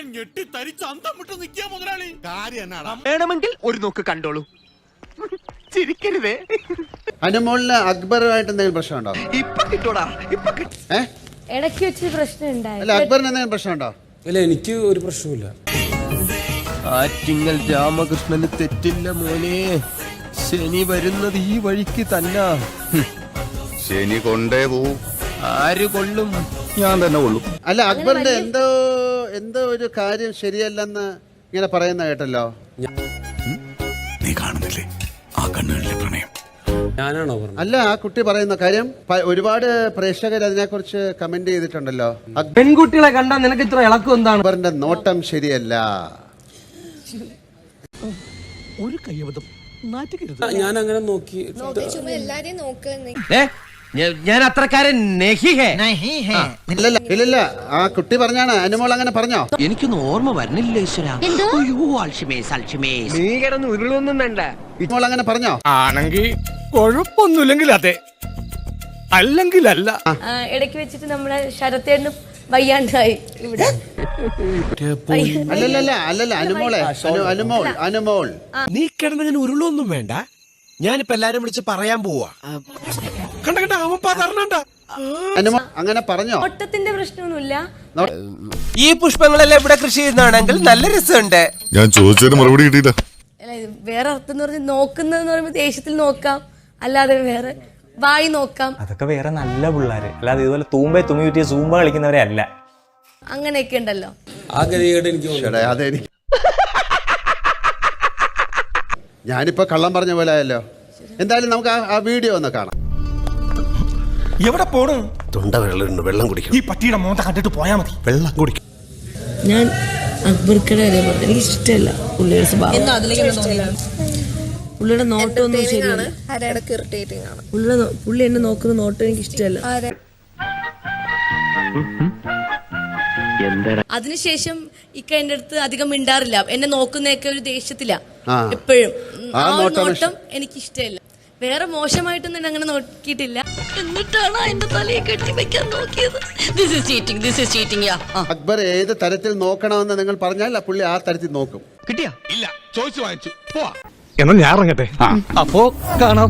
അവൻ ഞെട്ടി തരിച്ച് അന്തം വിട്ട് നിൽക്കുക മുതലാളി. കാര്യം എന്നാടാ? വേണമെങ്കിൽ ഒരു നോക്ക് കണ്ടോളൂ. ചിരിക്കരുതേ. അനുമോളിന് അക്ബറുമായിട്ട് എന്തെങ്കിലും പ്രശ്നമുണ്ടോ? ഇപ്പൊ കിട്ടൂടാ, ഇപ്പൊ ഇടയ്ക്ക് വെച്ച് പ്രശ്നം ഉണ്ടായി. അല്ല, അക്ബറിന് എന്തെങ്കിലും പ്രശ്നമുണ്ടോ? അല്ല, എനിക്ക് ഒരു പ്രശ്നമില്ല. ആറ്റിങ്ങൽ രാമകൃഷ്ണന് തെറ്റില്ല മോനെ. ശനി വരുന്നത് ഈ വഴിക്ക് തന്നെ. ശനി കൊണ്ടേ പോവും. ആര് കൊള്ളും? ഞാൻ തന്നെ കൊള്ളും. അല്ല, അക്ബറിന്റെ എന്തോ ഒരു കാര്യം ശരിയല്ലെന്ന് ഇങ്ങനെ പറയുന്ന കേട്ടല്ലോ. നീ കാണുന്നില്ലേ ആ കണ്ണുകളിലെ പ്രണയം? ഞാനാണോ പറഞ്ഞത്? അല്ല, ആ കുട്ടി പറയുന്ന കാര്യം ഒരുപാട് പ്രേക്ഷകർ അതിനെക്കുറിച്ച് കമന്റ് ചെയ്തിട്ടുണ്ടല്ലോ. പെൺകുട്ടികളെ കണ്ടാൽ നിനക്ക് ഇത്ര ഇളക്കം എന്താണ്? അക്ബറിന്റെ നോട്ടം ശരിയല്ല. ഒരു കയ്യബദ്ധം നാറ്റുകരുത്. ഞാൻ അങ്ങനെ നോക്കി. എല്ലാരെയും നോക്ക്. ഞാൻ അത്രക്കാരൻ ഇല്ല, ആ കുട്ടി പറഞ്ഞാണ്. അനുമോൾ അങ്ങനെ പറഞ്ഞോ? എനിക്കൊന്നും ഓർമ്മ വരുന്നില്ല ഈശ്വര. അയ്യോ, അൽഷിമേസ്. നീ കിടന്ന് ഉരുളൊന്നും വേണ്ട. അനുമോൾ അങ്ങനെ പറഞ്ഞോ? ആണെങ്കിൽ കുഴപ്പമൊന്നുമില്ലെങ്കിൽ അതെ, അല്ലെങ്കിൽ അല്ല. ഇടയ്ക്ക് വെച്ചിട്ട് നമ്മുടെ ശരത്തേനും വയ്യാണ്ടായി ഇവിടെ. അല്ലല്ല, അനുമോൾ നീ കിടന്നങ്ങനെ ഉരുളൊന്നും വേണ്ട. ഞാനിപ്പോ എല്ലാരും വിളിച്ച് പറയാൻ പോവാ. കണ്ട അവൻ പറഞ്ഞണ്ട. അനുമോൾ അങ്ങനെ പറഞ്ഞോ? നോട്ടത്തിന്റെ പ്രശ്നമൊന്നുമില്ല. ഈ പുഷ്പങ്ങളെല്ലാം ഇവിടെ കൃഷി ചെയ്യുന്നതാണെങ്കിൽ നല്ല രസമുണ്ട്. ഞാൻ ചോദിച്ചതിന് മറുപടി കിട്ടിയില്ല. അല്ല, ഇത് വേറെ അർത്ഥം എന്ന് പറഞ്ഞാൽ നോക്കുന്നതെന്ന് പറയുമ്പോൾ ദേഷ്യത്തിൽ നോക്കാം, അല്ലാതെ വേറെ വായി നോക്കാം. അതൊക്കെ വേറെ നല്ല പിള്ളേര്, അല്ലാതെ ഇതുപോലെ തൂമ്പേ തുമ്മി കുറ്റിയ സൂമ്പ കളിക്കുന്നവരെ അല്ല. അങ്ങനെയൊക്കെ ഉണ്ടല്ലോ. ആ ഗതികേട് എനിക്ക് ഞാനിപ്പോ കള്ളം പറഞ്ഞ പോലെ ആയല്ലോ. എന്തായാലും നമുക്ക് ആ വീഡിയോ ഒന്ന് കാണാം. എവിടെ പോണു? തൊണ്ട വെള്ളം കുടിക്കണം. ഈ പട്ടിയുടെ മോന്ത കണ്ടിട്ട് പോയാ മതി. വെള്ളം കുടിക്കും. ഞാൻ അക്ബർക്കടെ എനിക്ക് ഇഷ്ടമല്ല പുള്ളിയുടെ സ്വഭാവം. പുള്ളിയുടെ നോട്ടം ഒന്നും ശരിയാണ്. പുള്ളി എന്നെ നോക്കുന്ന നോട്ടം എനിക്ക് ഇഷ്ടമല്ല. അതിനുശേഷം ഇക്ക എന്റെ അടുത്ത് അധികം മിണ്ടാറില്ല. എന്നെ നോക്കുന്നതൊക്കെ ഒരു ദേഷ്യത്തില എപ്പോഴും. ആ നോട്ടം എനിക്ക് ഇഷ്ടമല്ല. വേറെ മോശമായിട്ടൊന്നും എന്നെ അങ്ങനെ നോക്കിയിട്ടില്ല. എന്നിട്ടാണ് എന്റെ തലയെ കെട്ടി വെക്കാൻ നോക്കിയത്. അക്ബർ ഏത് തരത്തിൽ നോക്കണമെന്ന് നിങ്ങൾ പറഞ്ഞാൽ പുള്ളി ആ തരത്തിൽ നോക്കും. കിട്ടിയാ? ഇല്ല, ചോദിച്ചു വാങ്ങിച്ചു. പോവാ. എന്നാ ഞാൻ ഇറങ്ങട്ടെ. അപ്പോ കാണാം.